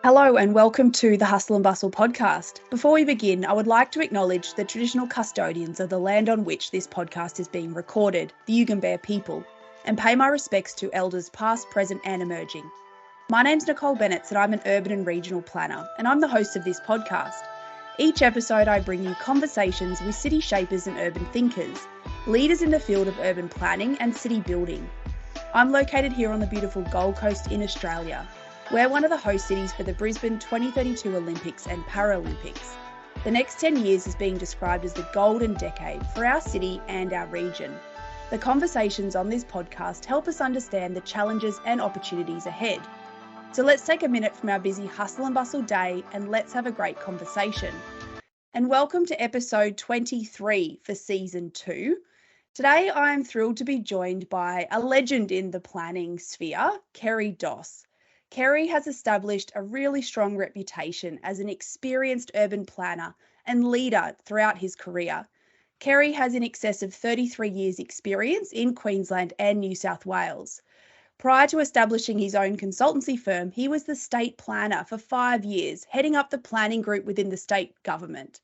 Hello and welcome to the Hustle and Bustle podcast. Before we begin, I would like to acknowledge the traditional custodians of the land on which this podcast is being recorded, the Yugambeh people, and pay my respects to elders past, present and emerging. My name's Nicole Bennett and I'm an urban and regional planner, and I'm the host of this podcast. Each episode I bring you conversations with city shapers and urban thinkers, leaders in the field of urban planning and city building. I'm located here on the beautiful Gold Coast in Australia. We're one of the host cities for the Brisbane 2032 Olympics and Paralympics. The next 10 years is being described as the golden decade for our city and our region. The conversations on this podcast help us understand the challenges and opportunities ahead. So let's take a minute from our busy hustle and bustle day and let's have a great conversation. And welcome to episode 23 for season 2. Today I'm thrilled to be joined by a legend in the planning sphere, Kerry Doss. Kerry has established a really strong reputation as an experienced urban planner and leader throughout his career. Kerry has in excess of 33 years' experience in Queensland and New South Wales. Prior to establishing his own consultancy firm, he was the state planner for 5 years, heading up the planning group within the state government.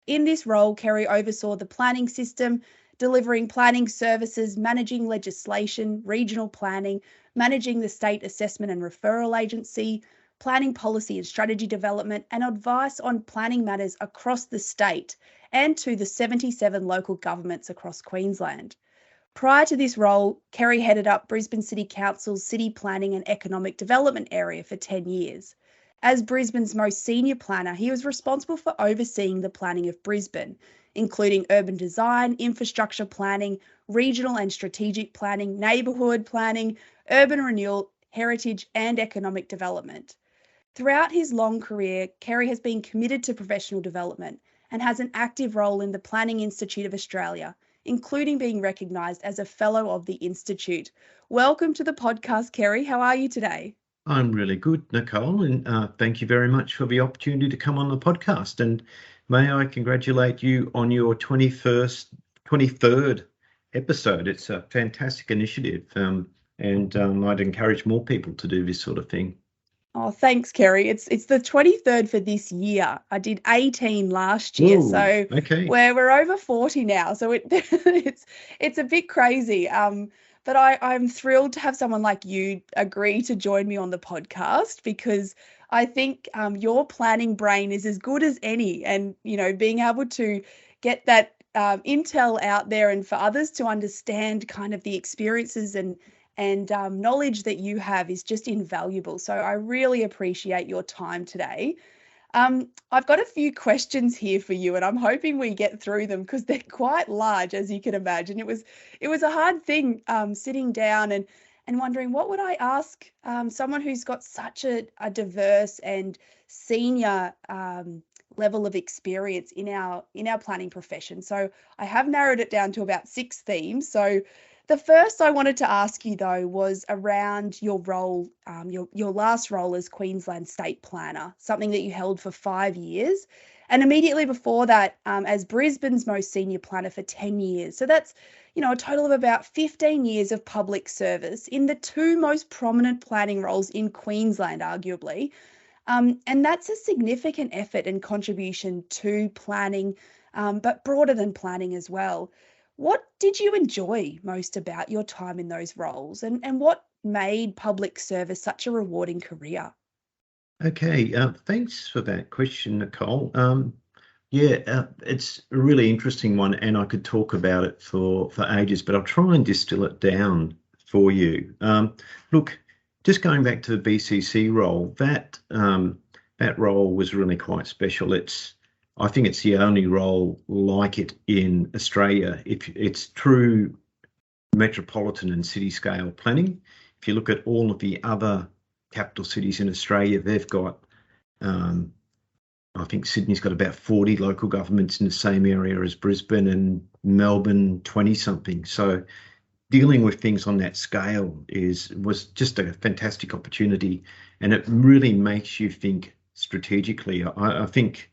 In this role, Kerry oversaw the planning system, delivering planning services, managing legislation, regional planning, managing the state assessment and referral agency, planning policy and strategy development, and advice on planning matters across the state and to the 77 local governments across Queensland. Prior to this role, Kerry headed up Brisbane City Council's City Planning and Economic Development area for 10 years. As Brisbane's most senior planner, he was responsible for overseeing the planning of Brisbane, including urban design, infrastructure planning, regional and strategic planning, neighbourhood planning, urban renewal, heritage and economic development. Throughout his long career, Kerry has been committed to professional development and has an active role in the Planning Institute of Australia, including being recognised as a Fellow of the Institute. Welcome to the podcast, Kerry. How are you today? I'm really good, Nicole, and thank you very much for the opportunity to come on the podcast. And may I congratulate you on your 23rd episode. It's a fantastic initiative, and I'd encourage more people to do this sort of thing. Oh, thanks, Kerry. It's the 23rd for this year. I did 18 last year, Ooh, so okay. we're over 40 now. So it's a bit crazy. But I'm thrilled to have someone like you agree to join me on the podcast because I think your planning brain is as good as any, and being able to get that intel out there and for others to understand kind of the experiences and knowledge that you have is just invaluable. So I really appreciate your time today. I've got a few questions here for you and I'm hoping we get through them because they're quite large, as you can imagine. It was a hard thing sitting down and wondering what would I ask someone who's got such a diverse and senior level of experience in our planning profession. So I have narrowed it down to about 6 themes. So the first I wanted to ask you, though, was around your role, your last role as Queensland State Planner, something that you held for 5 years, and immediately before that as Brisbane's most senior planner for 10 years. So that's, a total of about 15 years of public service in the 2 most prominent planning roles in Queensland, arguably. And that's a significant effort and contribution to planning, but broader than planning as well. What did you enjoy most about your time in those roles and what made public service such a rewarding career? Okay, thanks for that question, Nicole. It's a really interesting one and I could talk about it for ages, but I'll try and distill it down for you. Look, just going back to the BCC role, that role was really quite special. I think it's the only role like it in Australia. If it's true metropolitan and city scale planning. If you look at all of the other capital cities in Australia, they've got, I think Sydney's got about 40 local governments in the same area as Brisbane, and Melbourne 20 something. So dealing with things on that scale was just a fantastic opportunity, and it really makes you think strategically. I think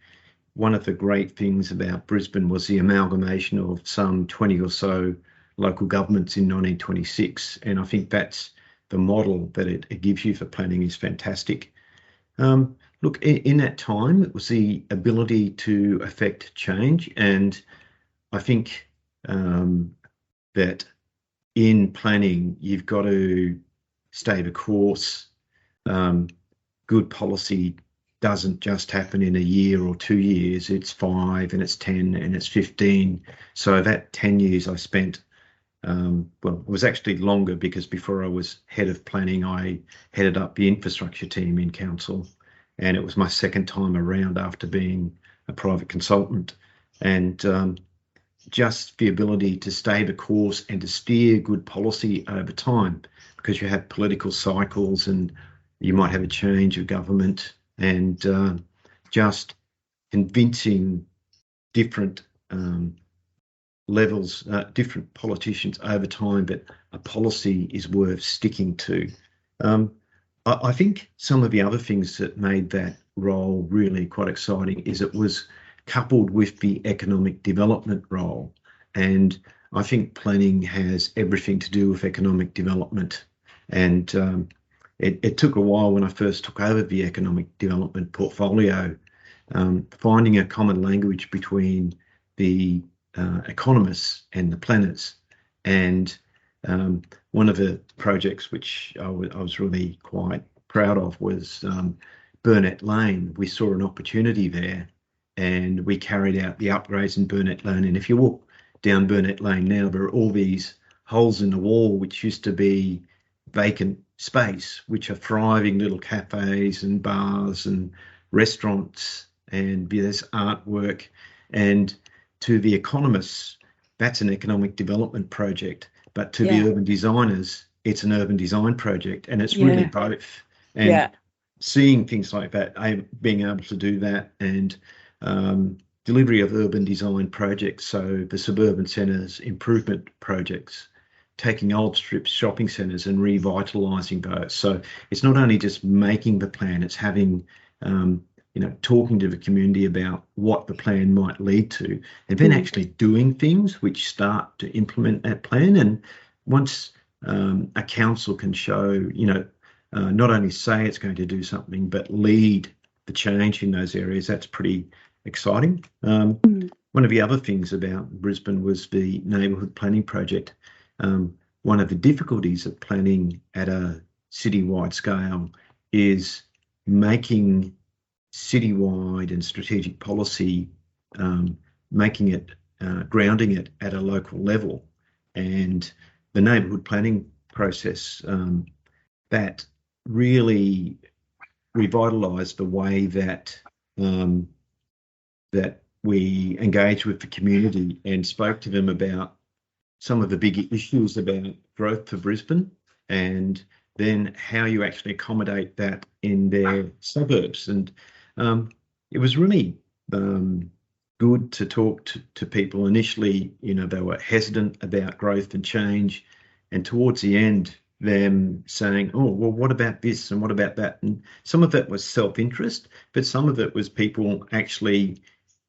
one of the great things about Brisbane was the amalgamation of some 20 or so local governments in 1926. And I think that's the model that it gives you for planning is fantastic. look, in that time, it was the ability to affect change. And I think that in planning, you've got to stay the course. Good policy doesn't just happen in a year or 2 years. It's 5 and it's 10 and it's 15. So that 10 years I spent, well, it was actually longer, because before I was head of planning, I headed up the infrastructure team in council. And it was my second time around after being a private consultant. And just the ability to stay the course and to steer good policy over time, because you have political cycles and you might have a change of government, and just convincing different levels, different politicians over time that a policy is worth sticking to. I think some of the other things that made that role really quite exciting is it was coupled with the economic development role. And I think planning has everything to do with economic development. And it took a while when I first took over the economic development portfolio, finding a common language between the economists and the planners. And one of the projects which I was really quite proud of was Burnett Lane. We saw an opportunity there, and we carried out the upgrades in Burnett Lane. And if you walk down Burnett Lane now, there are all these holes in the wall which used to be vacant space, which are thriving little cafes and bars and restaurants, and there's artwork. And to the economists, that's an economic development project, but to the urban designers, it's an urban design project, and it's really both. And seeing things like that, being able to do that, and delivery of urban design projects, so the suburban centres improvement projects, taking old strips shopping centres and revitalising those. So it's not only just making the plan, it's having talking to the community about what the plan might lead to, and then actually doing things which start to implement that plan. And once a council can show, not only say it's going to do something, but lead the change in those areas, that's pretty exciting. One of the other things about Brisbane was the neighbourhood planning project. One of the difficulties of planning at a citywide scale is making citywide and strategic policy, making it, grounding it at a local level. And the neighbourhood planning process, that really revitalised the way that that we engaged with the community and spoke to them about some of the big issues about growth for Brisbane, and then how you actually accommodate that in their suburbs. And it was really good to talk to people. Initially, they were hesitant about growth and change, and towards the end, them saying, oh, well, what about this and what about that? And some of it was self-interest, but some of it was people actually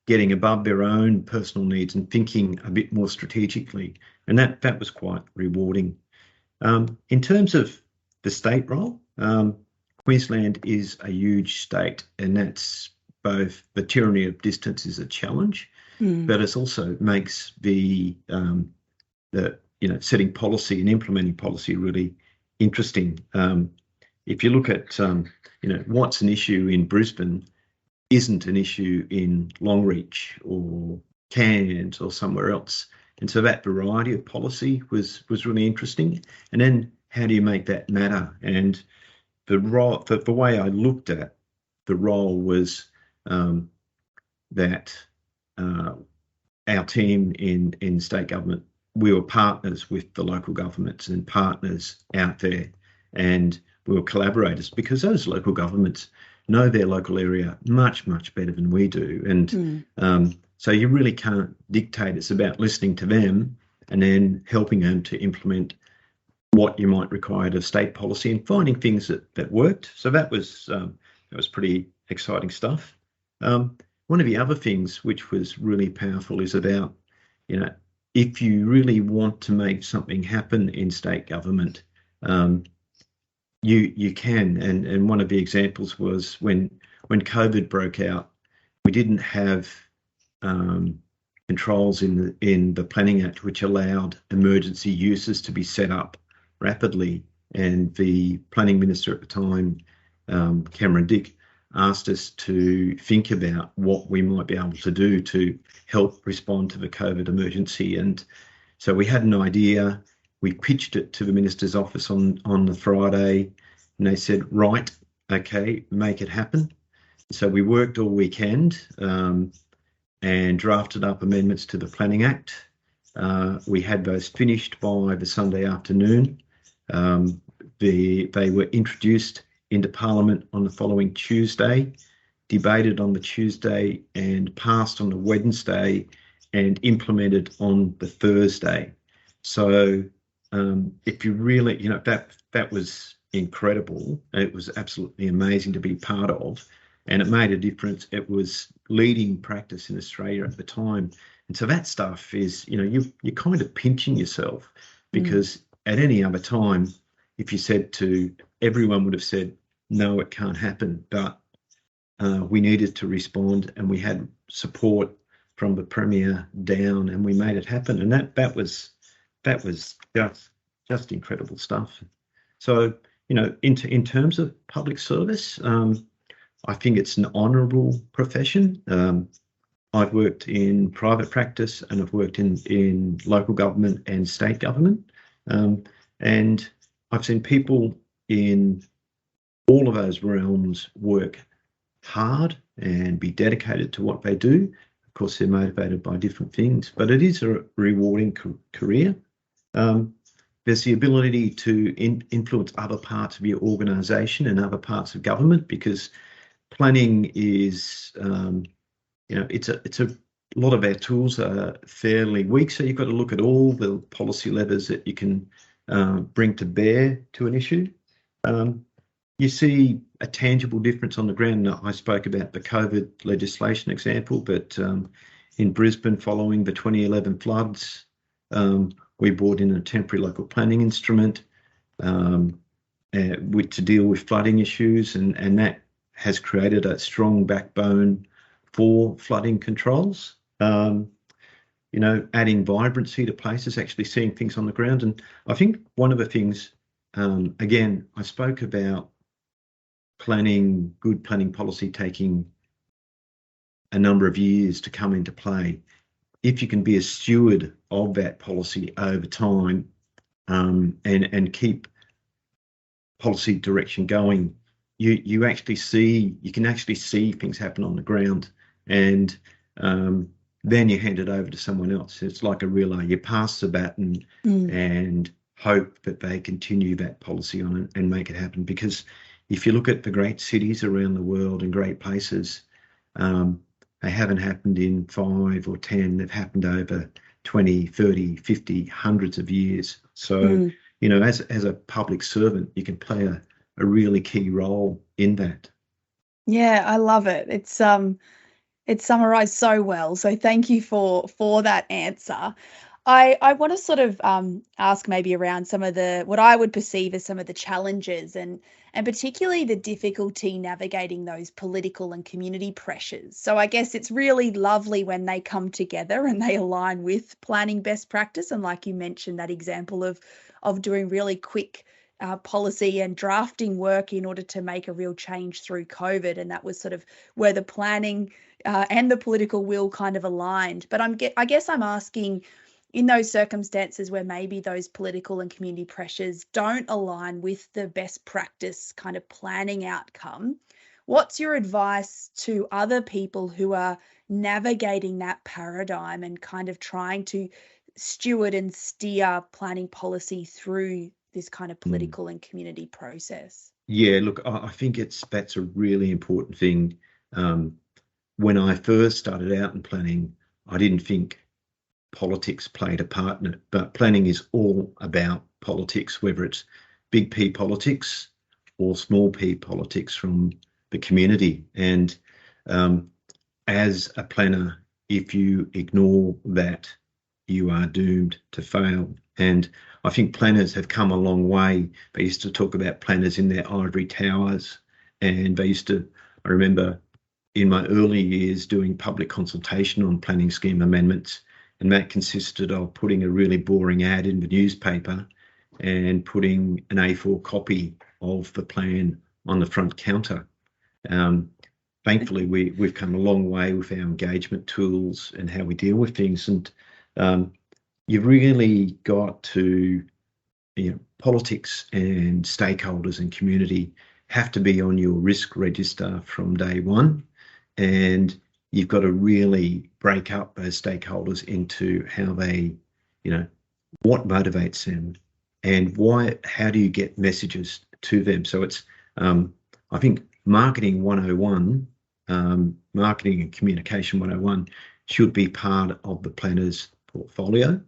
getting above their own personal needs and thinking a bit more strategically. And that was quite rewarding. In terms of the state role, Queensland is a huge state, and that's both the tyranny of distance is a challenge, but it also makes the setting policy and implementing policy really interesting. If you look at what's an issue in Brisbane isn't an issue in Longreach or Cairns or somewhere else. And so that variety of policy was really interesting. And then how do you make that matter? And the way I looked at the role was that our team in state government, we were partners with the local governments and partners out there, and we were collaborators, because those local governments know their local area much, much better than we do. And so you really can't dictate. It's about listening to them and then helping them to implement what you might require of state policy and finding things that worked. So that was pretty exciting stuff. One of the other things which was really powerful is about, if you really want to make something happen in state government, you can. And one of the examples was when when COVID broke out, we didn't have controls in the Planning Act which allowed emergency uses to be set up rapidly. And the Planning Minister at the time, Cameron Dick, asked us to think about what we might be able to do to help respond to the COVID emergency. And so we had an idea. We pitched it to the Minister's office on the Friday, and they said, right, okay, make it happen. So we worked all weekend and drafted up amendments to the Planning Act. We had those finished by the Sunday afternoon. They were introduced into Parliament on the following Tuesday, debated on the Tuesday and passed on the Wednesday and implemented on the Thursday. So if you really, that was incredible. It was absolutely amazing to be part of, and it made a difference. It was leading practice in Australia at the time. And so that stuff is, you're kind of pinching yourself, because at any other time, if you said to, everyone would have said, no, it can't happen. But we needed to respond, and we had support from the Premier down, and we made it happen. And that was just incredible stuff. So, in terms of public service, I think it's an honourable profession. I've worked in private practice, and I've worked in local government and state government. And I've seen people in all of those realms work hard and be dedicated to what they do. Of course, they're motivated by different things, but it is a rewarding career. There's the ability to influence other parts of your organisation and other parts of government, because planning is, it's a lot of our tools are fairly weak. So you've got to look at all the policy levers that you can bring to bear to an issue. You see a tangible difference on the ground. I spoke about the COVID legislation example, but in Brisbane, following the 2011 floods, we brought in a temporary local planning instrument to deal with flooding issues, and that has created a strong backbone for flooding controls. Adding vibrancy to places, actually seeing things on the ground. And I think one of the things, again, I spoke about good planning policy taking a number of years to come into play. If you can be a steward of that policy over time, and keep policy direction going, you can actually see things happen on the ground, and then you hand it over to someone else. It's like a relay. You pass the baton and hope that they continue that policy on and make it happen. Because if you look at the great cities around the world and great places, they haven't happened in 5 or 10. They've happened over 20, 30, 50, hundreds of years. So, as a public servant, you can play a really key role in that. Yeah, I love it. It's summarized so well. So thank you for that answer. I want to sort of ask maybe around some of what I would perceive as some of the challenges, and particularly the difficulty navigating those political and community pressures. So I guess it's really lovely when they come together and they align with planning best practice. And like you mentioned, that example of doing really quick policy and drafting work in order to make a real change through COVID. And that was sort of where the planning and the political will kind of aligned. But I guess I'm asking, in those circumstances where maybe those political and community pressures don't align with the best practice kind of planning outcome, what's your advice to other people who are navigating that paradigm and kind of trying to steward and steer planning policy through this kind of political and community process? Yeah, look, I think that's a really important thing. When I first started out in planning, I didn't think politics played a part in it, but planning is all about politics, whether it's big P politics or small p politics from the community. And as a planner, if you ignore that, you are doomed to fail. And I think planners have come a long way. They used to talk about planners in their ivory towers, and they used to I remember in my early years doing public consultation on planning scheme amendments, and that consisted of putting a really boring ad in the newspaper and putting an A4 copy of the plan on the front counter. Thankfully, we've come a long way with our engagement tools and how we deal with things. And you've really got to, politics and stakeholders and community have to be on your risk register from day one. And you've got to really break up those stakeholders into how they, what motivates them and how do you get messages to them. So it's, I think, marketing 101, marketing and communication 101 should be part of the planner's portfolio.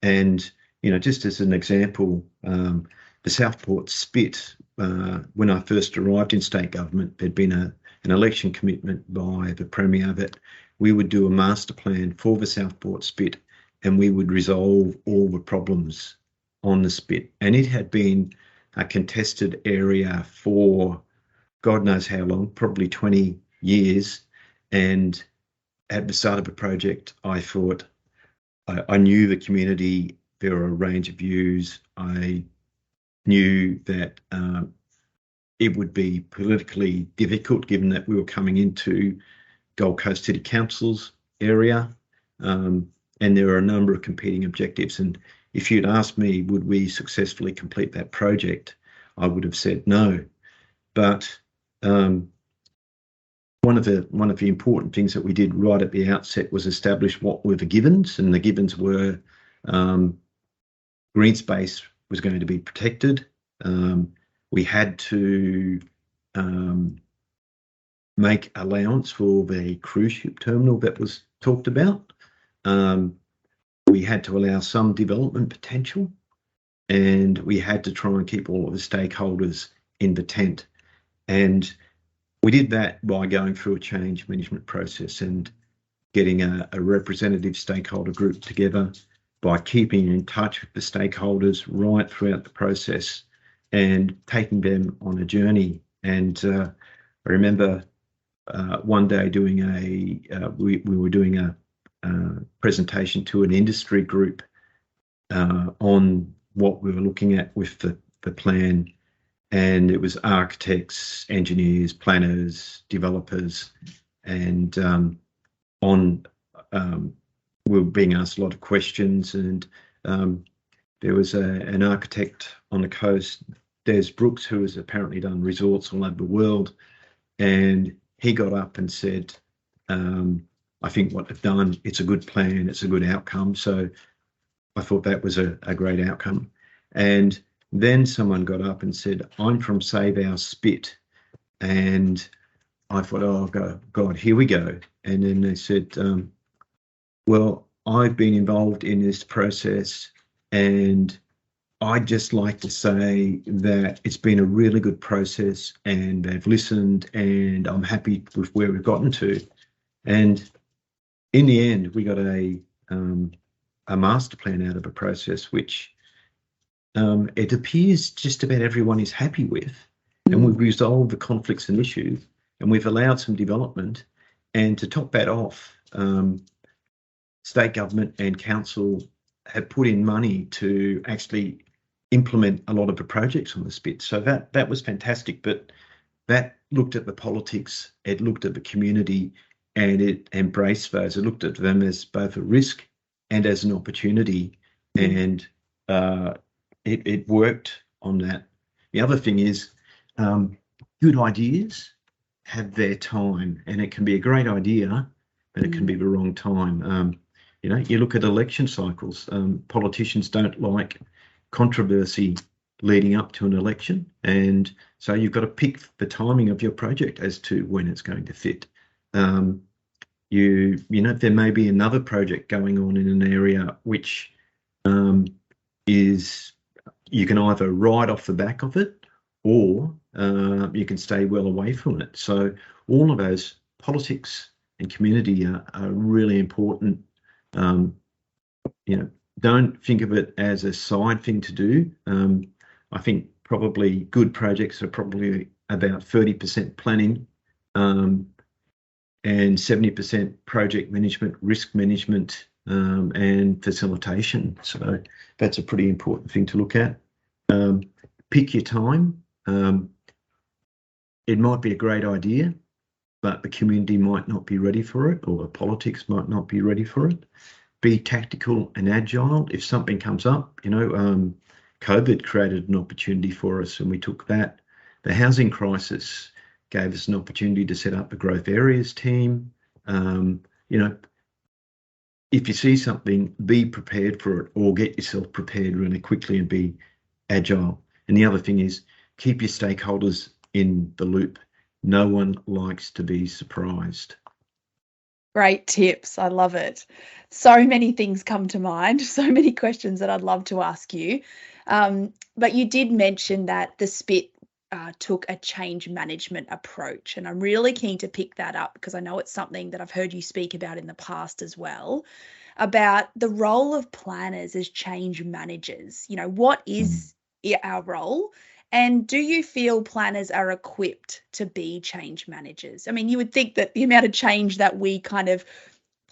And, just as an example, the Southport Spit, when I first arrived in state government, there'd been an election commitment by the Premier that we would do a master plan for the Southport Spit and we would resolve all the problems on the Spit. And it had been a contested area for God knows how long, probably 20 years. And at the start of the project, I thought, I knew the community, there were a range of views. I knew that it would be politically difficult given that we were coming into Gold Coast City Council's area, and there were a number of competing objectives. And if you'd asked me, would we successfully complete that project, I would have said no. But one of the important things that we did right at the outset was establish what were the givens, and the givens were green space was going to be protected. We had to make allowance for the cruise ship terminal that was talked about. We had to allow some development potential, and we had to try and keep all of the stakeholders in the tent. And we did that by going through a change management process and getting a representative stakeholder group together, by keeping in touch with the stakeholders right throughout the process and taking them on a journey. And I remember one day doing we were doing a presentation to an industry group on what we were looking at with the plan. And it was architects, engineers, planners, developers, and we were being asked a lot of questions. And there was an architect on the coast, Des Brooks, who has apparently done resorts all over the world, and he got up and said, I think what they've done, it's a good plan, it's a good outcome. So I thought that was a great outcome. And then someone got up and said, I'm from Save Our Spit. And I thought, oh, God, here we go. And then they said, well, I've been involved in this process, and I'd just like to say that it's been a really good process, and they've listened, and I'm happy with where we've gotten to. And in the end, we got a master plan out of a process which it appears just about everyone is happy with, and we've resolved the conflicts and issues, and we've allowed some development. And to top that off, state government and council have put in money to actually implement a lot of the projects on the Spit. So that was fantastic. But that looked at the politics, it looked at the community, and it embraced those. It looked at them as both a risk and as an opportunity, and it worked on that. The other thing is, good ideas have their time, and it can be a great idea, but it can be the wrong time. You look at election cycles. Politicians don't like controversy leading up to an election, and so you've got to pick the timing of your project as to when it's going to fit. There may be another project going on in an area which is, you can either ride off the back of it, or you can stay well away from it. So all of those politics and community are really important. Don't think of it as a side thing to do. I think probably good projects are probably about 30% planning and 70% project management, risk management, and facilitation. So that's a pretty important thing to look at. Pick your time. It might be a great idea, but the community might not be ready for it, or the politics might not be ready for it. Be tactical and agile. If something comes up, COVID created an opportunity for us and we took that. The housing crisis gave us an opportunity to set up a growth areas team. If you see something, be prepared for it, or get yourself prepared really quickly and be agile. And the other thing is, keep your stakeholders in the loop. No one likes to be surprised. Great tips. I love it. So many things come to mind, so many questions that I'd love to ask you. But you did mention that the SPIT took a change management approach, and I'm really keen to pick that up because I know it's something that I've heard you speak about in the past as well, about the role of planners as change managers. What is our role? And do you feel planners are equipped to be change managers? I mean, you would think that the amount of change that we kind of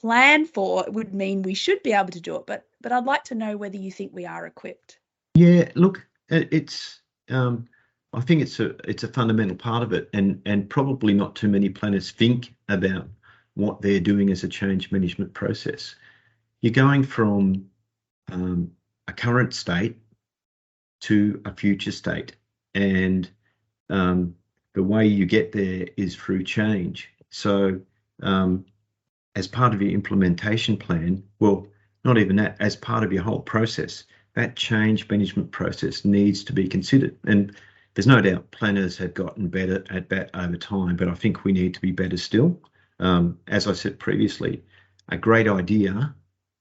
plan for would mean we should be able to do it, but I'd like to know whether you think we are equipped. Yeah, look, it's I think it's a fundamental part of it, and probably not too many planners think about what they're doing as a change management process. You're going from a current state to a future state, and the way you get there is through change. So as part of your implementation plan, well, not even that, as part of your whole process, that change management process needs to be considered. And there's no doubt planners have gotten better at that over time, but I think we need to be better still. As I said previously, a great idea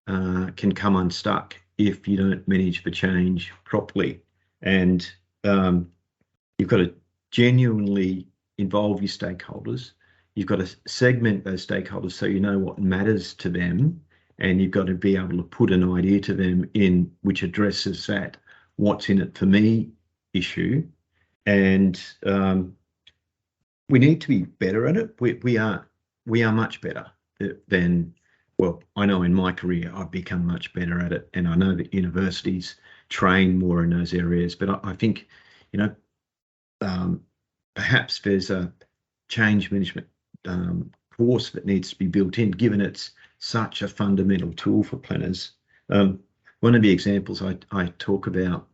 can come unstuck if you don't manage the change properly. And you've got to genuinely involve your stakeholders. You've got to segment those stakeholders so you know what matters to them, and you've got to be able to put an idea to them in which addresses that what's in it for me issue. And we need to be better at it. We are much better than, well, I know in my career I've become much better at it, and I know that universities train more in those areas. But I think, perhaps there's a change management course that needs to be built in, given it's such a fundamental tool for planners. One of the examples I talk about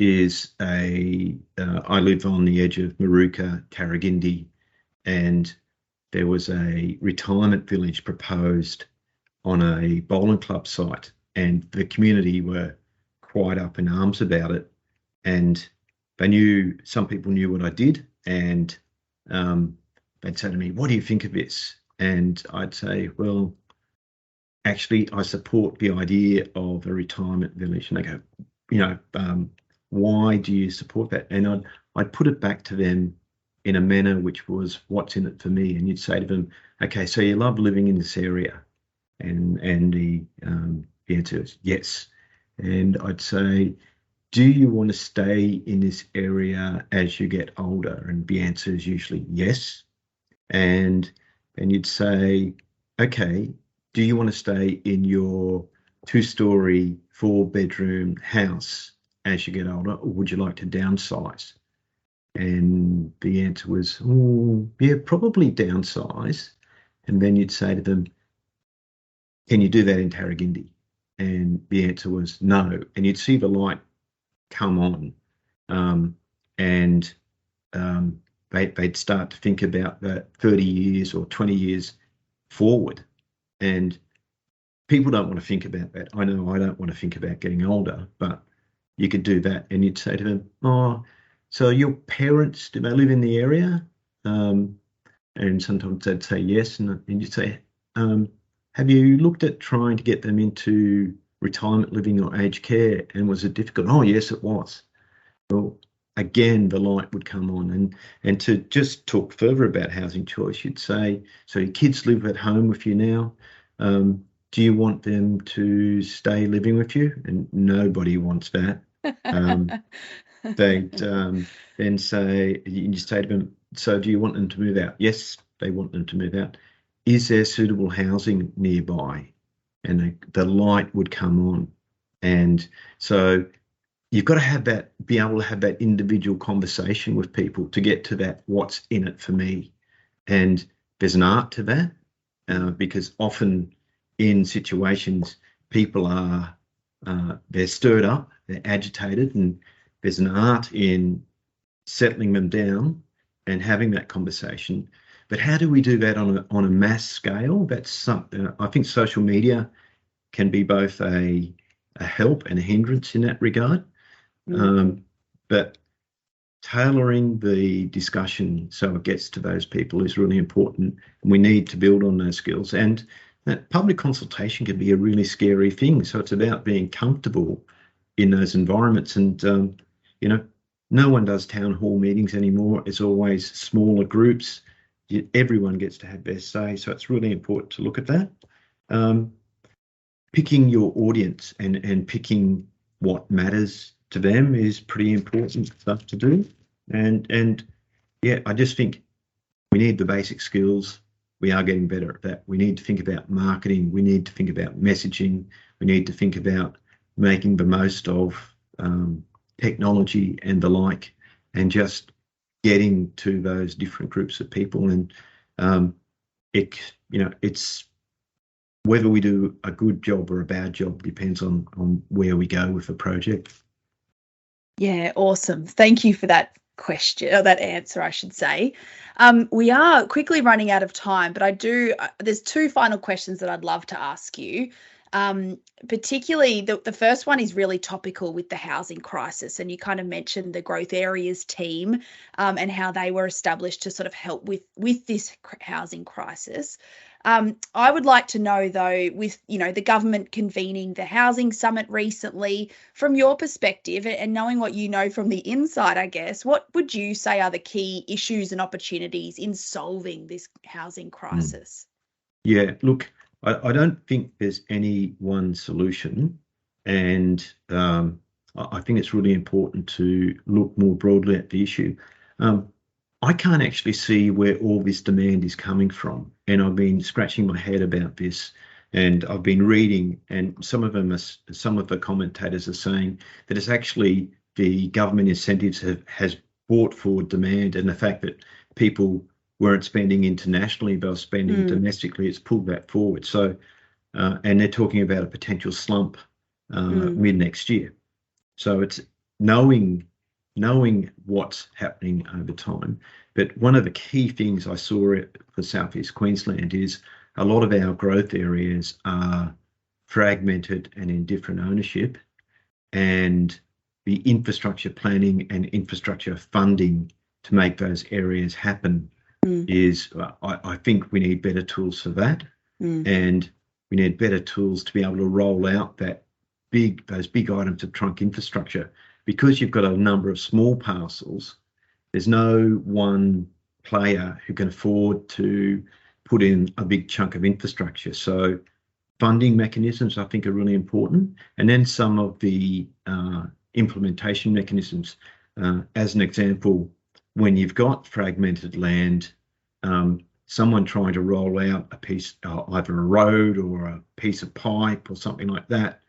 is I live on the edge of Maruka, Karragindi, and there was a retirement village proposed on a bowling club site, and the community were quite up in arms about it. And some people knew what I did, and they'd say to me, "What do you think of this?" And I'd say, "Well, actually, I support the idea of a retirement village." And they go, "Why do you support that?" And I'd put it back to them in a manner which was, "What's in it for me?" And you'd say to them, "Okay, so you love living in this area," and the answer is yes. And I'd say, "Do you want to stay in this area as you get older?" And the answer is usually yes. And you'd say, "Okay, do you want to stay in your 2-story, 4-bedroom house as you get older, or would you like to downsize?" And the answer was, "Oh, yeah, probably downsize." And then you'd say to them, "Can you do that in Tarragindi?" And the answer was no. And you'd see the light come on, and they'd start to think about that 30 years or 20 years forward. And people don't want to think about that. I know I don't want to think about getting older, but you could do that. And you'd say to them, "Oh, so your parents, do they live in the area?" And sometimes they'd say yes. And you'd say, "Have you looked at trying to get them into retirement living or aged care? And was it difficult?" "Oh, yes, it was." Well, again, the light would come on. And to just talk further about housing choice, you'd say, "So your kids live at home with you now. Do you want them to stay living with you?" And nobody wants that. They'd then say, you say to them, So do you want them to move out? Yes, they want them to move out. Is there suitable housing nearby? And the light would come on. And so you've got to have that, be able to have that individual conversation with people to get to that, what's in it for me. And there's an art to that, because often in situations, people are, they're stirred up, they're agitated, and there's an art in settling them down and having that conversation. But how do we do that on a mass scale? That's something, I think social media can be both a help and a hindrance in that regard. But tailoring the discussion so it gets to those people is really important. And we need to build on those skills. And that public consultation can be a really scary thing. So it's about being comfortable in those environments. And, no one does town hall meetings anymore. It's always smaller groups. Everyone gets to have their say. So it's really important to look at that. Picking your audience and picking what matters to them is pretty important stuff to do. And yeah, I just think we need the basic skills. We are getting better at that. We need to think about marketing. We need to think about messaging. We need to think about making the most of technology and the like, and just getting to those different groups of people. And it's whether we do a good job or a bad job depends on where we go with the project. Yeah, awesome. Thank you for that question, or that answer, I should say. We are quickly running out of time, but there's two final questions that I'd love to ask you. Particularly the first one is really topical with the housing crisis, and you kind of mentioned the growth areas team and how they were established to sort of help with this housing crisis. I would like to know, though, with the government convening the housing summit recently, from your perspective and knowing what you know from the inside, I guess, what would you say are the key issues and opportunities in solving this housing crisis? Yeah, look, I don't think there's any one solution, and I think it's really important to look more broadly at the issue. I can't actually see where all this demand is coming from, and I've been scratching my head about this, and I've been reading, and some of the commentators are saying that it's actually the government incentives has brought forward demand, and the fact that people weren't spending internationally, they were spending domestically, it's pulled that forward. So, and they're talking about a potential slump mid next year. So it's knowing what's happening over time. But one of the key things I saw for Southeast Queensland is a lot of our growth areas are fragmented and in different ownership, and the infrastructure planning and infrastructure funding to make those areas happen is, I think we need better tools for that, and we need better tools to be able to roll out those big items of trunk infrastructure. Because you've got a number of small parcels, there's no one player who can afford to put in a big chunk of infrastructure. So funding mechanisms, I think, are really important. And then some of the implementation mechanisms. As an example, when you've got fragmented land, someone trying to roll out a piece, either a road or a piece of pipe or something like that,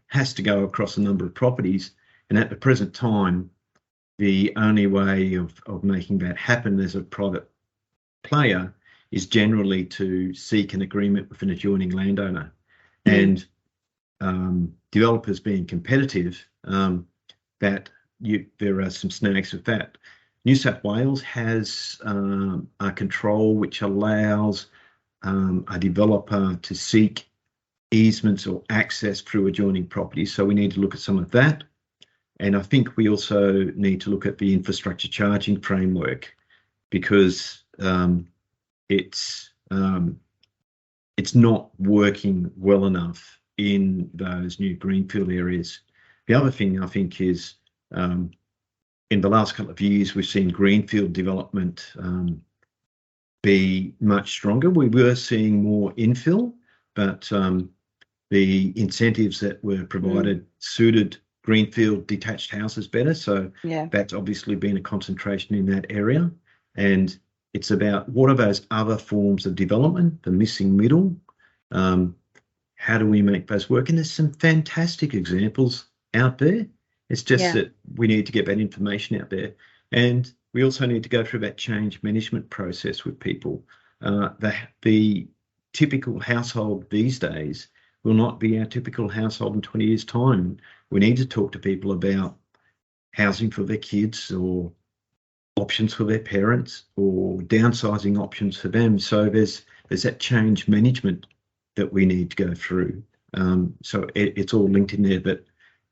has to go across a number of properties. And at the present time, the only way of making that happen as a private player is generally to seek an agreement with an adjoining landowner. And developers being competitive, there are some snags with that. New South Wales has a control which allows a developer to seek easements or access through adjoining properties. So we need to look at some of that. And I think we also need to look at the infrastructure charging framework, because it's not working well enough in those new greenfield areas. The other thing I think is, in the last couple of years, we've seen greenfield development be much stronger. We were seeing more infill, but the incentives that were provided suited greenfield detached houses better. So that's obviously been a concentration in that area. And it's about what are those other forms of development, the missing middle. How do we make those work? And there's some fantastic examples out there. It's just that we need to get that information out there. And we also need to go through that change management process with people. The typical household these days will not be our typical household in 20 years' time. We need to talk to people about housing for their kids, or options for their parents, or downsizing options for them. So there's that change management that we need to go through. So it's all linked in there, but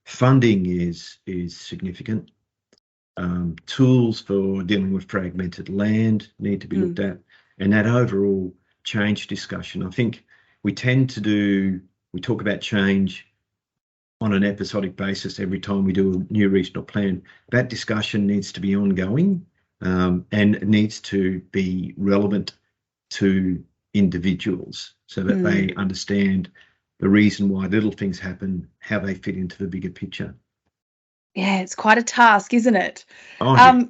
funding is significant. Tools for dealing with fragmented land need to be looked at, and that overall change discussion. I think we talk about change on an episodic basis every time we do a new regional plan. That discussion needs to be ongoing, and it needs to be relevant to individuals so that they understand the reason why little things happen, how they fit into the bigger picture. Yeah, it's quite a task, isn't it? Oh, yeah.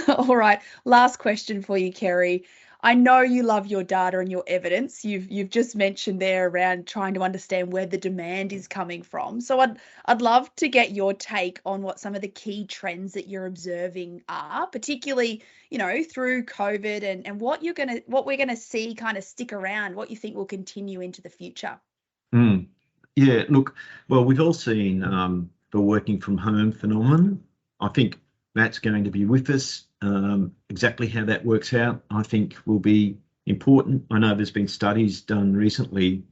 All right. Last question for you, Kerry. I know you love your data and your evidence. You've just mentioned there around trying to understand where the demand is coming from. So I'd love to get your take on what some of the key trends that you're observing are, particularly, through COVID, and what we're gonna see kind of stick around, what you think will continue into the future. Yeah, look, well, we've all seen the working from home phenomenon. I think that's going to be with us. Exactly how that works out, I think, will be important. I know there's been studies done recently,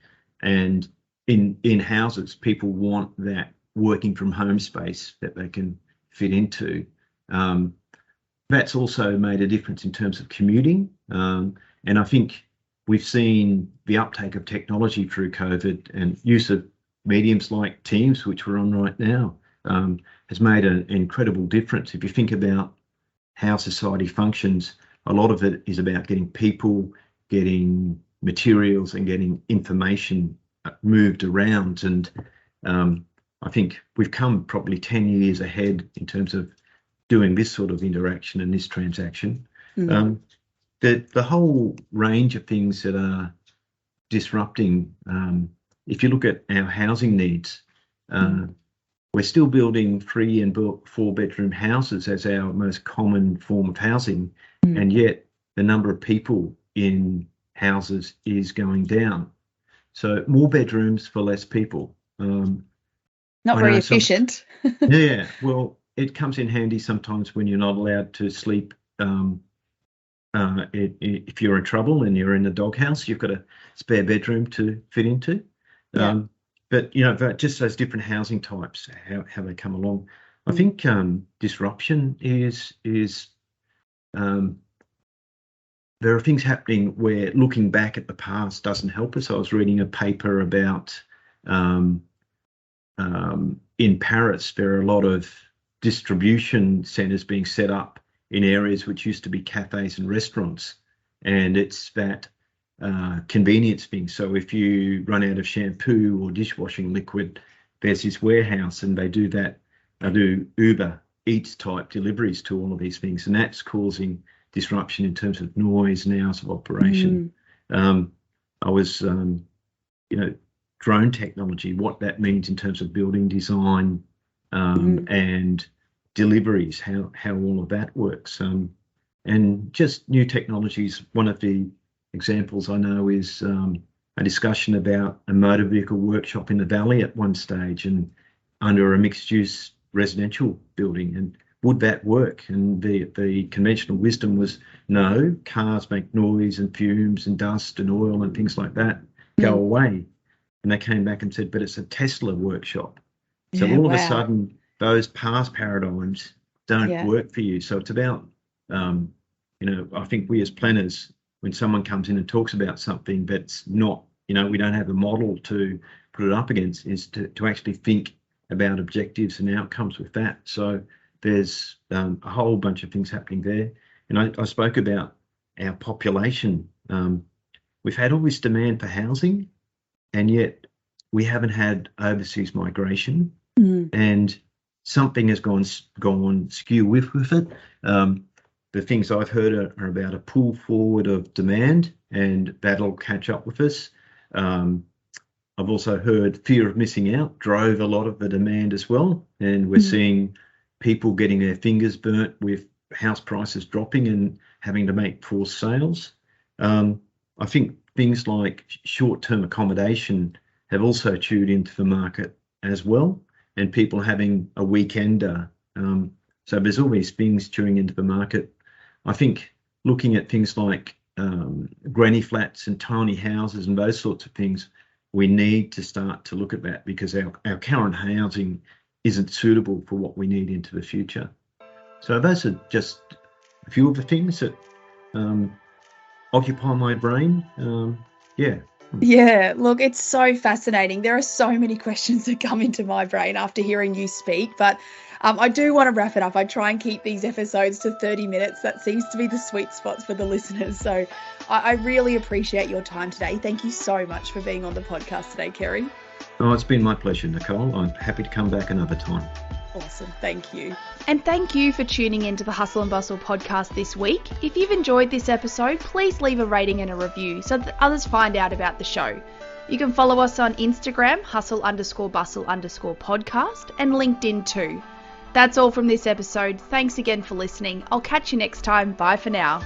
and in houses, people want that working from home space that they can fit into. That's also made a difference in terms of commuting. And I think we've seen the uptake of technology through COVID, and use of mediums like Teams, which we're on right now, has made an incredible difference. If you think about how society functions, a lot of it is about getting people, getting materials, and getting information moved around. And I think we've come probably 10 years ahead in terms of doing this sort of interaction and this transaction. The whole range of things that are disrupting, if you look at our housing needs, we're still building 3 and 4 bedroom houses as our most common form of housing, and yet the number of people in houses is going down. So more bedrooms for less people. Not very efficient. Yeah, well, it comes in handy sometimes when you're not allowed to sleep. If you're in trouble and you're in a doghouse, you've got a spare bedroom to fit into. But just those different housing types, how they come along. I think disruption is there are things happening where looking back at the past doesn't help us. I was reading a paper about in Paris, there are a lot of distribution centres being set up in areas which used to be cafes and restaurants, and it's that convenience thing. So if you run out of shampoo or dishwashing liquid, there's this warehouse, and they do Uber Eats type deliveries to all of these things, and that's causing disruption in terms of noise and hours of operation. I was drone technology, what that means in terms of building design and deliveries, how all of that works, and just new technologies. One of the examples I know is a discussion about a motor vehicle workshop in the valley at one stage, and under a mixed-use residential building, and would that work? And the conventional wisdom was no, cars make noise and fumes and dust and oil and things like that, go away. And they came back and said, but it's a Tesla workshop. So all of a sudden, those past paradigms don't work for you. So it's about, I think we as planners, when someone comes in and talks about something that's not, we don't have a model to put it up against, is to actually think about objectives and outcomes with that. So there's a whole bunch of things happening there. And I spoke about our population. We've had all this demand for housing, and yet we haven't had overseas migration, and something has gone skew with it. the things I've heard are about a pull forward of demand, and that'll catch up with us. I've also heard fear of missing out drove a lot of the demand as well, and we're seeing people getting their fingers burnt with house prices dropping and having to make forced sales. I think things like short-term accommodation have also chewed into the market as well, and people having a weekender. So there's all these things chewing into the market. I think looking at things like granny flats and tiny houses and those sorts of things, we need to start to look at that, because our current housing isn't suitable for what we need into the future. So those are just a few of the things that occupy my brain. Yeah, look, it's so fascinating. There are so many questions that come into my brain after hearing you speak, but I do want to wrap it up. I try and keep these episodes to 30 minutes. That seems to be the sweet spots for the listeners. So I really appreciate your time today. Thank you so much for being on the podcast today, Kerry. Oh, it's been my pleasure, Nicole. I'm happy to come back another time. Awesome. Thank you. And thank you for tuning into the Hustle and Bustle podcast this week. If you've enjoyed this episode, please leave a rating and a review so that others find out about the show. You can follow us on Instagram, hustle_bustle_podcast, and LinkedIn too. That's all from this episode. Thanks again for listening. I'll catch you next time. Bye for now.